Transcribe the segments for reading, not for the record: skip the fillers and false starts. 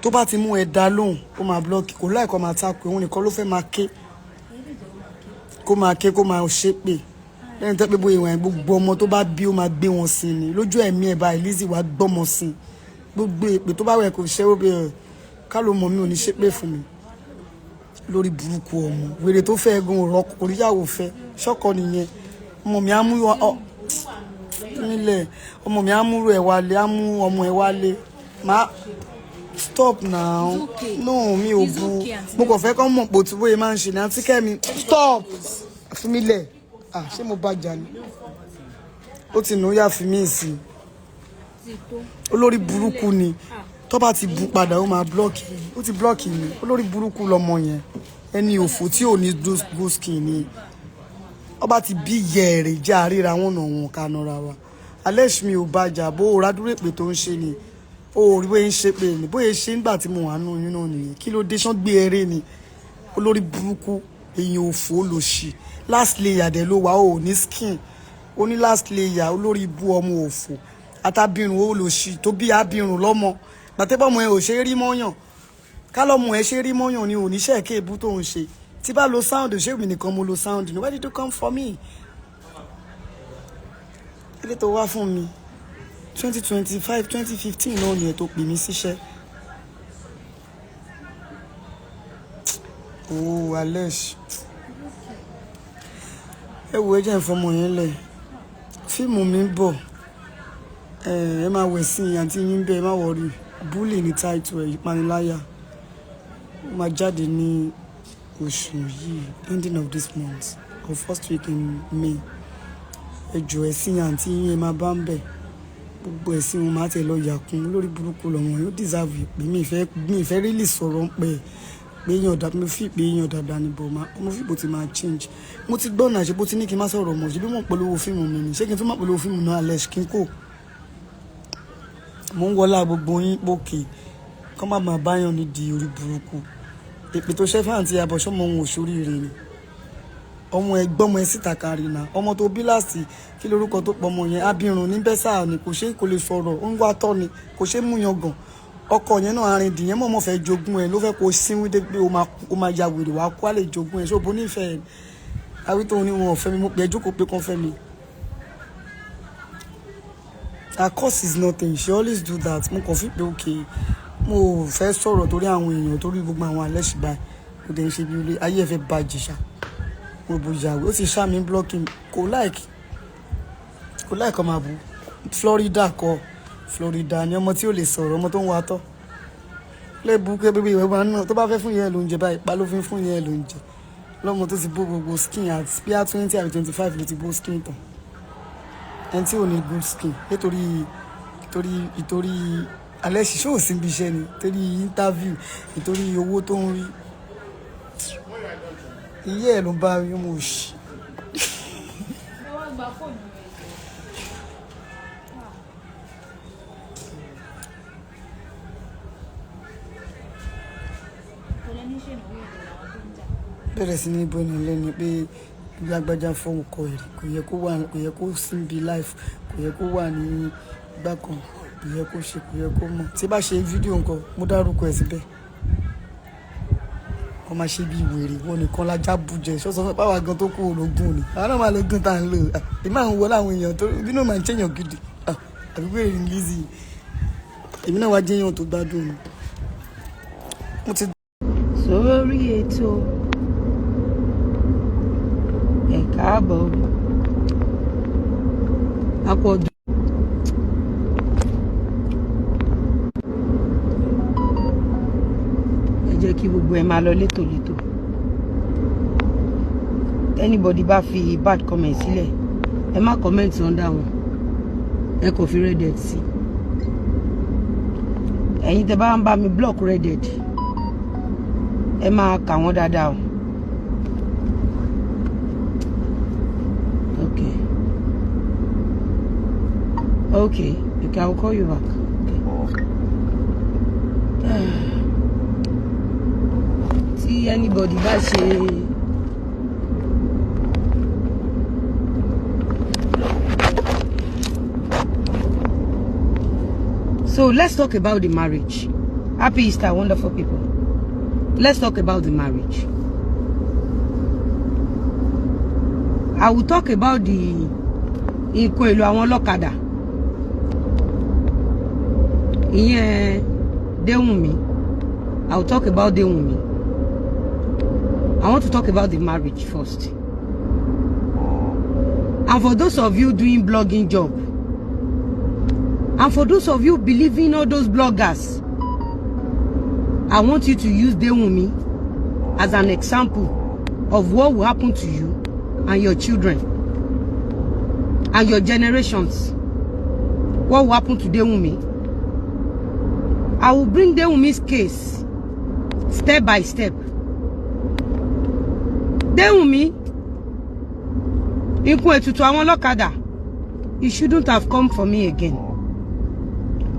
tó bá ti mú ẹ dá lóhùn ó máa block kò láì kó máa takò òun nìkan ló fẹ́ máa ké kó máa ké kó máa ṣépè lẹ́yìn tó pé bóyá ìwọ̀n gbogbo ọmọ tó bá bí ó máa gbé wọn sí ni lójú ẹ̀mí ẹ̀ báyìí Lizzy wàá gbọ́mọ sí gbogbo èpè tó bá wẹ̀ kò ṣẹ́wó bí ká ló mọ mi ò ní ṣépè fún mi lórí burúkú ọmọ wèrè tó fẹ́ egun ọ̀rọ̀ oríyàwó fẹ́ ṣọ́kọ nìyẹn ọmọ mi á mú nílẹ̀ ọmọ mi á múrò ẹ̀ wálé á mú ọmọ ẹ̀ wálé má stop now no mi ò bu mo kàn fẹ́ kọ́ mọ̀ pò tí bóyá máa ń ṣe ní àǹtí Kẹ́mi stop fún mi lẹ̀ ṣé mo bá jà ní ó ti nù yà fi mí sí olórí burúkú ni tó bá ti bu padà ó máa blọ́ọ̀kì ó ti blọ́ọ̀kì mi olórí burúkú lọmọ yẹn ẹni òfò tí ò ní go skin ni ó bá ti bí yẹ̀ẹ̀rẹ̀ já ríra wọn náà wọn ká nọra wa alẹ́ mi ò bá jà bó o rádúró èpè tó ń ṣe ni o rí bóyá ń ṣe pé ní bóyá ṣe nígbà tí mo wà nù oyún náà nìyẹn kí ló dé ṣán gbé eré ni olórí burúkú èèyàn òfò ló ṣì last layer dẹ̀ ló wà ó ní skin ó ní last layer olórí ibú ọmọ òfò àtàbírùn ó lò ṣì tó bí abirùn lọ́mọ gbàtẹ́bọ̀mọ ẹ ò ṣe rí mọ́yàn kálọ́mọ ẹ ṣe rí mọ́yàn ni oníṣẹ́ kéèbú tó ń ṣe tí bá lo sound ṣé èmi nìkan mo lo sound ni why did you come for me ilé tó wá fún mi 2025 2015 náà ni ẹ tó pè mí síṣẹ́ oh alesh ẹ wo ẹjẹ ìfọmọ yẹn lẹ fíìmù mi ń bọ̀ ẹ máa wẹ̀ sí àǹtí yín bẹ́ẹ̀ ẹ má wọrí bully ní táìtù ẹ̀ ìpaniláyà ó máa jáde ní oṣù yìí ending of this month or first week in May ẹ jọ ẹ̀sìn àǹtí yín ẹ máa bá ń bẹ̀ gbogbo ẹ̀sìn wọn máa tẹ̀ lọ yàkún lórí burúkú lọ́wọ́ yóò deserve ìpè mi ìfẹ́ really sọ̀rọ̀ ń pẹ́ pé èèyàn dá mi fi pé èèyàn dáadáa ni bò máa mo fi bò ti máa change mo ti gbọ́ náà ṣe bó ti ní kí n má sọ̀rọ̀ mọ̀ ṣe bí mo polówó fíìmù mi ni ṣé kí n tún má polówó fíìmù náà alex kí n kò mo ń wọlá gbogbo yín pòkè kọ́ má máa báyàn nídìí orí burúkú èpè tó ṣẹ́fà àti àbọ̀ṣọ́mọ ohun òṣòríire ni ọmọ ẹgbọ́mọ ẹ síta kárí náà ọmọ tó bí láti kí lórúkọ tó pọmọ yẹn abirùn ní bẹ́sà ni kò lè sọ̀rọ̀ ó ń wá tọ́ ni kò ṣe mú yangàn ọkọ yẹn náà arìndìn yẹn mọ̀mọ́ fẹ́ jogún ẹ ló fẹ́ kó sínwó dé pé ó máa ya wèrè wá kó á lè jogún ẹ ṣóbo nífẹ̀ẹ́ àwí tó ní wọn ò fẹ́ mi mo pè é jókòó pé kán fẹ́ mi. Her cause is nothing she always do that mo kàn fi pé okay mo fẹ́ sọ̀rọ̀ torí àwọn èèyàn torí gbogbo àwọn alẹ́ ṣùgbọ́n kò dé ń ṣe bí ilé ayé ẹ fẹ́ bàjẹ́ ṣá gbogbo ìyàwó ó sì ṣá mi blocking kò like ọmọ àbú Florida ni ọmọ tí ó lè sọ̀rọ̀ ọmọ tó ń wa tọ́ lẹ́bù pé bíbí ìwé wa náà tó bá fẹ́ fún yẹn lóúnjẹ báyìí pa ló fi ń fún yẹn lóúnjẹ lọ́mọ tó ti bó gbogbo skin àti bí i 20 àbí 25 ló ti bó skin tán ẹni tí ò ní good skin nítorí alẹ́ ṣiṣẹ́ ò sí ibi iṣẹ́ ni nítorí interview nítorí owó tó ń rí iye ẹ̀ ló bá rí ọmọ òṣì. bẹ̀rẹ̀ sí ní bọ́ni lẹ́ni pé lágbájá fún ọkọ ẹ̀ kò yẹ kó síbi life kò yẹ kó wà ní ìgbà kan kò yẹ kó ṣe kò yẹ kó mọ̀ tí bá ṣe fídíò nǹkan mo dárúkọ ẹ̀ síbẹ̀ wọ́n máa ṣe bí wèrè wọn nìkan lájá bùjẹ ṣọ́sọ́ fún báwa gan tó kú orogún ni àwọn náà máa lọ gún tá à ń lò èmi máa ń wọ láwọn èèyàn tó bí náà máa ń ṣèyàn gidi àbí wèrè ní Lizzy èmi náà wá jẹ́ èèyàn tó gbádùn ni. sórí ètò ẹ̀ka àbọ̀ àpọ̀jù. ẹ jẹ́ kí gbogbo ẹ máa lọ létòlétò anybody bá fi bad comment sílẹ̀ ẹ má comment under wọn ẹ kò fi reddit sí ẹ̀yin tẹ́ bá ń bá mi block reddit ẹ máa kà wọ́n dáadáa o. Okay, I will call you back. Okay. Tí anybody bá ṣe so let's talk about the marriage. Happy Easter, wonderful people. Let's talk about the marriage. I will talk about the Ikwelu àwọn ọlọ́kadà. Yeah, Dewunmi. I will talk about Dewunmi. I want to talk about the marriage first. And for those of you doing blogging job, and for those of you believing all those bloggers, I want you to use Dewunmi as an example of what will happen to you and your children and your generations. What will happen to Dewunmi? I will bring Dewunmi's case step by step. Dewunmi, you shouldn't have come for me again,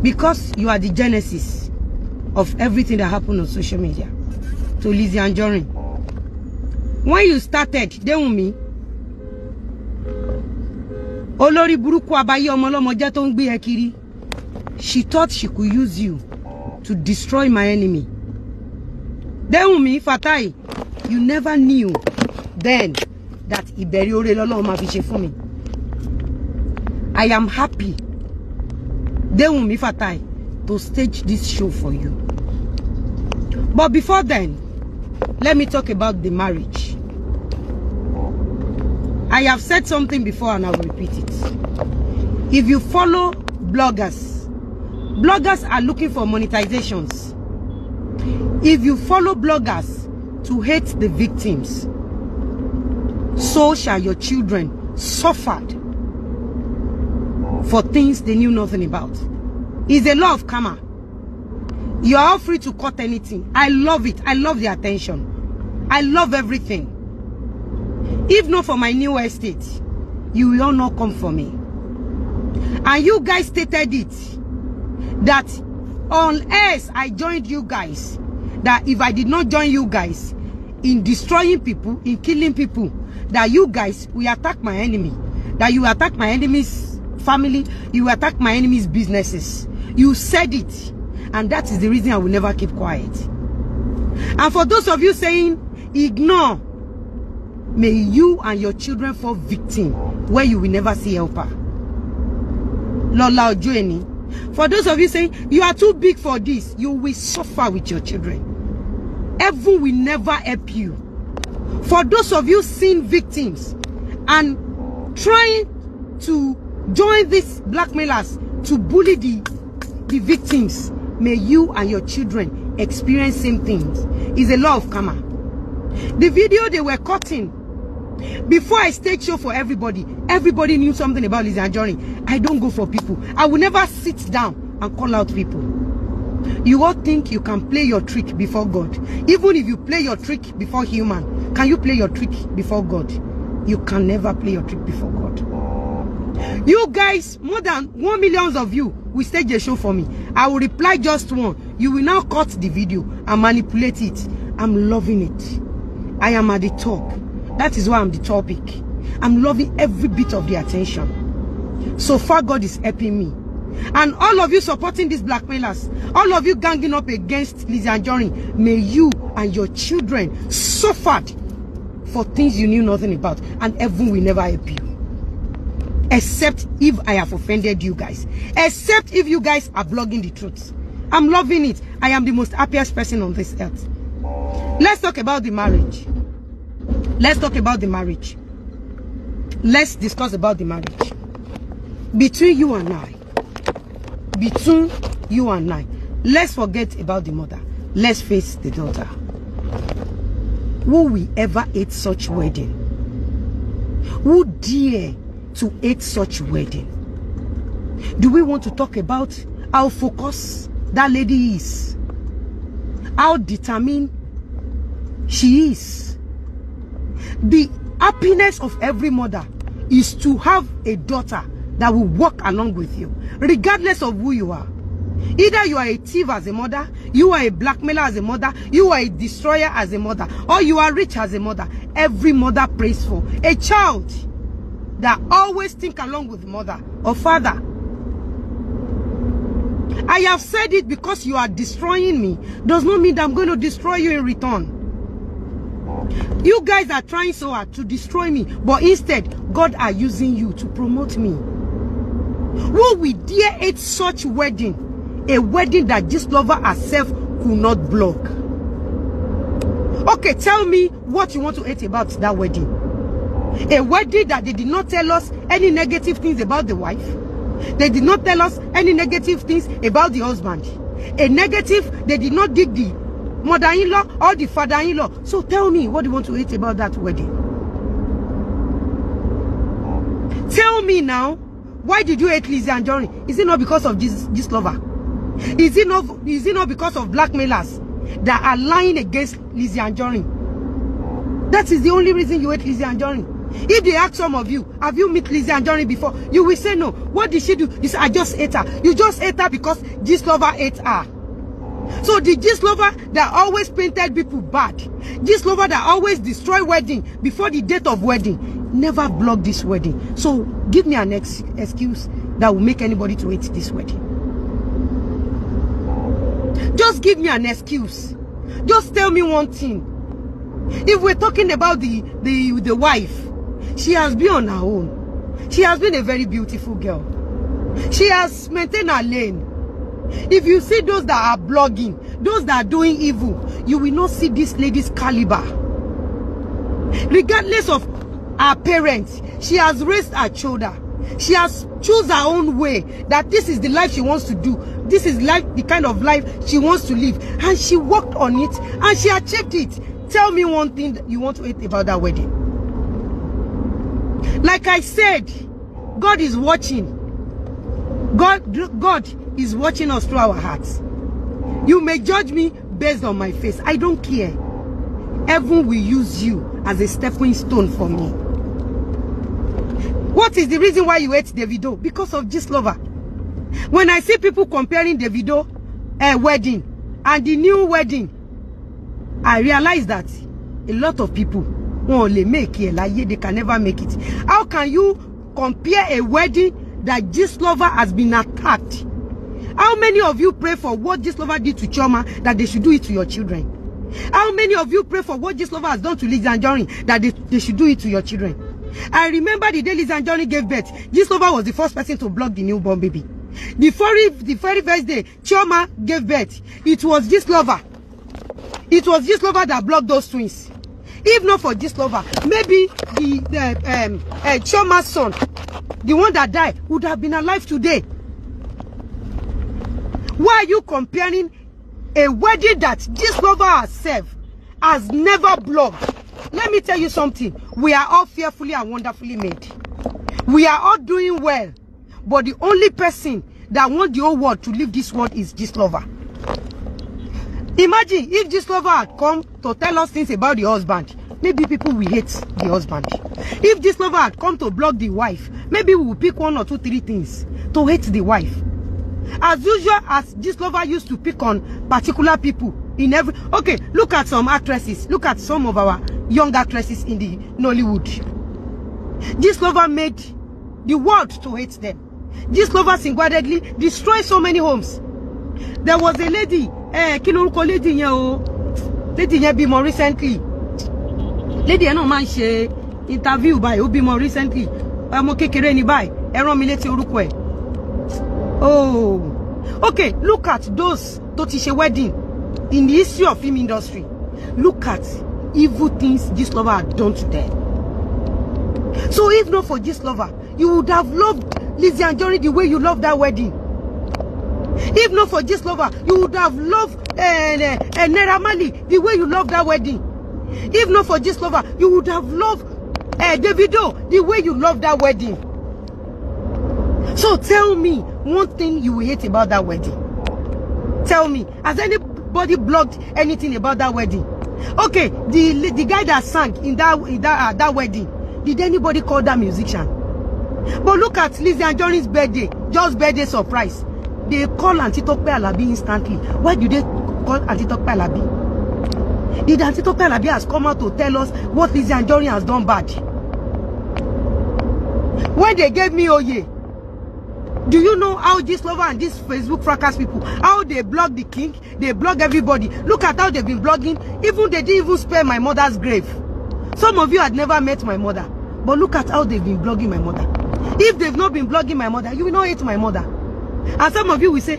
because you are the genesis of everything that happened on social media to Lizzy Anjorin. When you started, Dewunmi, olórí burúkú abayé ọmọlọ́mọ jẹ́ tó ń gbé ẹ kiri, she thought she could use you to destroy my enemy. Dewunmi Fatai, you never knew then that ìbẹ̀rẹ̀ oore lọ́lọ́run máa fi ṣe fún mi. I am happy, Dewunmi Fatai, to stage this show for you. But before then, let me talk about the marriage. I have said something before and I will repeat it. If you follow bloggers, bloggers are looking for monetizations. If you follow bloggers to hate the victims, so shall your children suffer for things they knew nothing about. It's a law of karma. You are all free to cut anything. I love it. I love the attention. I love everything. If not for my new estate, you will all not come for me. And you guys stated it, that unless I joined you guys, that if I did not join you guys in destroying people, in killing people, that you guys will attack my enemy, that you attack my enemy's family, you attack my enemy's businesses. You said it, and that is the reason I will never keep quiet. And for those of you saying ignore, may you and your children fall victim where you will never see helper. Lola Ojoeni. For those of you saying you are too big for this, you will suffer with your children. Heaven will never help you. For those of you seeing victims and trying to join these blackmailers to bully the victims, may you and your children experience same things. It's a law of karma. The video they were cutting, before I stage show for everybody knew something about Lizzy Anjorin. I don't go for people. I will never sit down and call out people. You all think you can play your trick before God. Even if you play your trick before human, can you play your trick before God? You can never play your trick before God. You guys, more than 1 million of you will stage a show for me. I will reply just one. You will now cut the video and manipulate it. I'm loving it. I am at the top. That is why I'm the topic. I'm loving every bit of the attention. So far, God is helping me. And all of you supporting these blackmailers, all of you ganging up against Lizzy Anjorin, may you and your children suffer for things you knew nothing about, and heaven will never help you. Except if I have offended you guys. Except if you guys are blogging the truth. I'm loving it. I am the most happiest person on this earth. Let's talk about the marriage. Let's talk about the marriage. Let's discuss about the marriage. Between you and I. Between you and I. Let's forget about the mother. Let's face the daughter. Who will ever hate such wedding? Who dare to hate such wedding? Do we want to talk about how focused that lady is? How determined she is? The happiness of every mother is to have a daughter that will walk along with you, regardless of who you are. Either you are a thief as a mother, you are a blackmailer as a mother, you are a destroyer as a mother, or you are rich as a mother. Every mother prays for a child that always think along with mother or father. I have said it because you are destroying me. Does not mean that I'm going to destroy you in return. You guys are trying so hard to destroy me, but instead, God are using you to promote me. Who will dare hate such wedding? A wedding that Gistlover herself could not block. Okay, tell me what you want to hate about that wedding. A wedding that they did not tell us any negative things about the wife. They did not tell us any negative things about the husband. A negative, they did not dig the mother-in-law or the father-in-law. So tell me, what do you want to hate about that wedding? Tell me now, why did you hate Lizzy Anjorin? Is it not because of Gistlover? Is it not because of blackmailers that are lying against Lizzy Anjorin? That is the only reason you hate Lizzy Anjorin. If they ask some of you, have you met Lizzy Anjorin before? You will say no. What did she do? You say, I just hate her. You just hate her because Gistlover hates her. So the Gistlover that always painted people bad, Gistlover that always destroy wedding before the date of wedding, never block this wedding. So give me an excuse that will make anybody to hate this wedding. Just give me an excuse. Just tell me one thing. If we're talking about the wife, she has been on her own. She has been a very beautiful girl. She has maintained her lane. If you see those that are blogging, those that are doing evil, you will not see this lady's caliber. Regardless of her parents, she has raised her children. She has chosen her own way, that this is the life she wants to do. This is the kind of life she wants to live. And she worked on it and she achieved it. Tell me one thing that you want to hate about that wedding. Like I said, God is watching. God is watching us through our hearts. You may judge me based on my face. I don't care. Heaven will use you as a stepping stone for me. What is the reason why you hate Davido? Because of Gistlover. When I see people comparing Davido wedding and the new wedding, I realize that a lot of people won't only make it, like they can never make it. How can you compare a wedding that Gistlover has been attacked? How many of you pray for what Gistlover did to Chioma, that they should do it to your children? How many of you pray for what Gistlover has done to Lizzy Anjorin, that they should do it to your children? I remember the day Lizzy Anjorin gave birth, Gistlover was the first person to block the newborn baby. The very first day Chioma gave birth, it was Gistlover. It was Gistlover that blocked those twins. If not for Gistlover, maybe Chioma's son, the one that died, would have been alive today. Why are you comparing a wedding that Gistlover herself has never blocked? Let me tell you something. We are all fearfully and wonderfully made. We are all doing well. But the only person that wants the whole world to leave this world is Gistlover. Imagine if Gistlover had come to tell us things about the husband. Maybe people will hate the husband. If Gistlover had come to block the wife, maybe we will pick 1 or 2, 3 things to hate the wife. As usual, as Gistlover used to pick on particular people in every... Okay, look at some actresses. Look at some of our young actresses in the Nollywood. Gistlover made the world to hate them. Gistlover single-handedly destroyed so many homes. There was a lady, lady here be more recently. Lady no man she interview by be more recently. Ọmọ kékeré ni báyìí. Ẹ rán mi létí orúkọ ẹ̀. Oh, okay. Look at those tó ti ṣe wedding in the history of film industry. Look at evil things Gistlover had done to them. So if not for Gistlover, you would have loved Lizzy Anjorin the way you love that wedding. If not for Gistlover, you would have loved Naira Marley the way you love that wedding. If not for Gistlover, you would have loved Davido the way you love that wedding. So tell me one thing you will hate about that wedding. Tell me, has anybody blogged anything about that wedding? Okay, the guy that sang in that wedding, did anybody call that musician? But look at Lizzy Anjorin's birthday, just birthday surprise. They call Auntie Tope Alabi instantly. Why do they call Auntie Tope Alabi? Did Auntie Tope Alabi has come out to tell us what Lizzy Anjorin has done bad? When they gave me Oye, Do you know how this lover and this Facebook fracas people, how they blog the king, they blog everybody? Look at how they've been blogging. Even they didn't even spare my mother's grave. Some of you had never met my mother, but look at how they've been blogging my mother. If they've not been blogging my mother, you will not hate my mother. And some of you will say,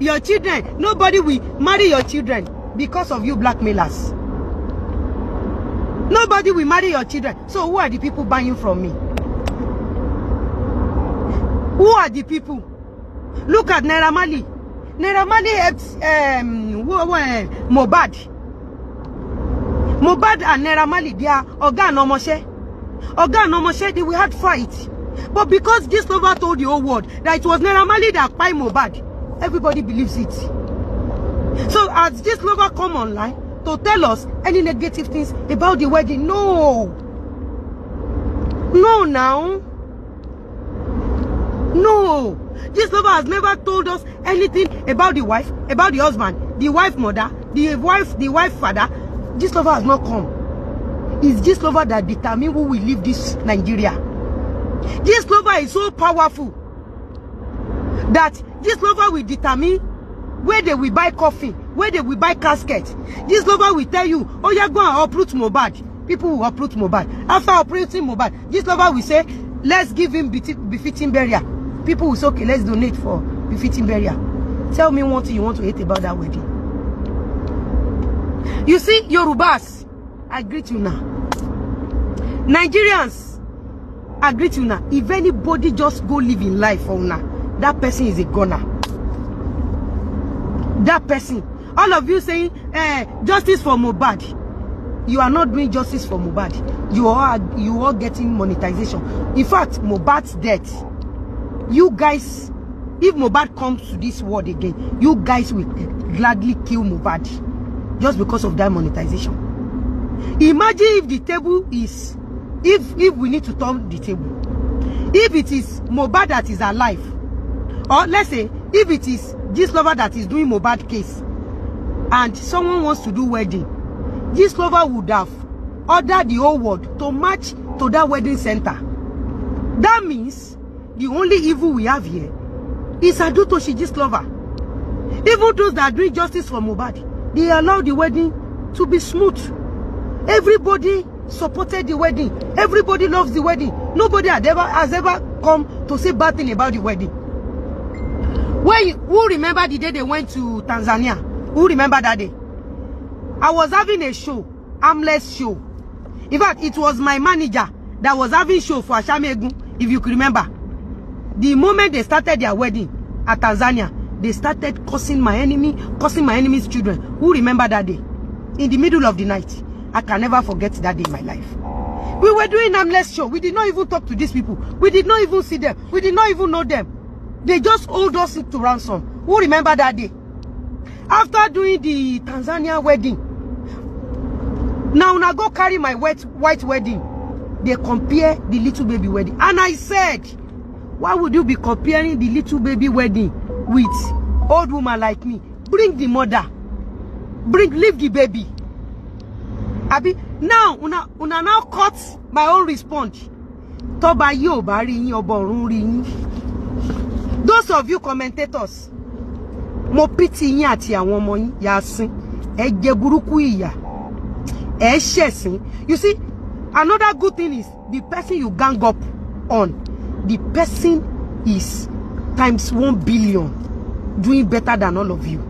your children, nobody will marry your children because of you blackmailers. Nobody will marry your children. So who are the people buying from me? Who are the people? Look at Naira Marley. Naira Marley helped Mohbad. Mohbad and Naira Marley, they are Oga and Omoshe. Oga and Omoshe, they will had fight. But because this lover told the whole world that it was Naira Marley that buy Mohbad, everybody believes it. So as this lover come online to tell us any negative things about the wedding, no. No now. No, this lover has never told us anything about the wife, about the husband, the wife mother, the wife father. This lover has not come. It's this lover that determines who will leave this Nigeria. This lover is so powerful that this lover will determine where they will buy coffin, where they will buy casket. This lover will tell you, oh, you're going to uproot Mohbad. People will uproot Mohbad. After uprooting Mohbad, this lover will say, let's give him befitting burial. People will say, okay, let's donate for befitting burial. Tell me one thing you want to hate about that wedding. You see, Yorubas, I greet you now. Nigerians, I greet you now. If anybody just go live in life for now, that person is a goner. That person. All of you saying, justice for Mohbad. You are not doing justice for Mohbad. You are getting monetization. In fact, Mohbad's death, you guys, if Mohbad comes to this world again, you guys will gladly kill Mohbad just because of that monetization. Imagine if the table is, if we need to turn the table, if it is Mohbad that is alive, or let's say if it is this lover that is doing Mohbad case and someone wants to do wedding, this lover would have ordered the whole world to march to that wedding center. That means the only evil we have here is Adutoshi, this lover. Even those that do justice for Mohbad, they allow the wedding to be smooth. Everybody supported the wedding. Everybody loves the wedding. Nobody has ever come to say bad thing about the wedding. Who remember the day they went to Tanzania? Who remember that day? I was having a show, armless show. In fact, it was my manager that was having show for Ashamegun, if you can remember. The moment they started their wedding at Tanzania, they started cursing my enemy's children. Who remember that day? In the middle of the night. I can never forget that day in my life. We were doing armless show. We did not even talk to these people. We did not even see them. We did not even know them. They just hold us to ransom. Who remember that day? After doing the Tanzania wedding, now I go carry my white wedding. They compare the little baby wedding. And I said, why would you be comparing the little baby wedding with old woman like me? Bring the mother. Leave the baby. Abi, now, una now cut my own response. Toba yo bari yin oborun ri yin. Those of you commentators, mo pity yin àti àwọn ọmọ yin yasin. Ẹ jẹ burúkú ìyà. Ẹ ṣẹ̀sín. You see, another good thing is the person you gang up on, the person is times 1 billion doing better than all of you.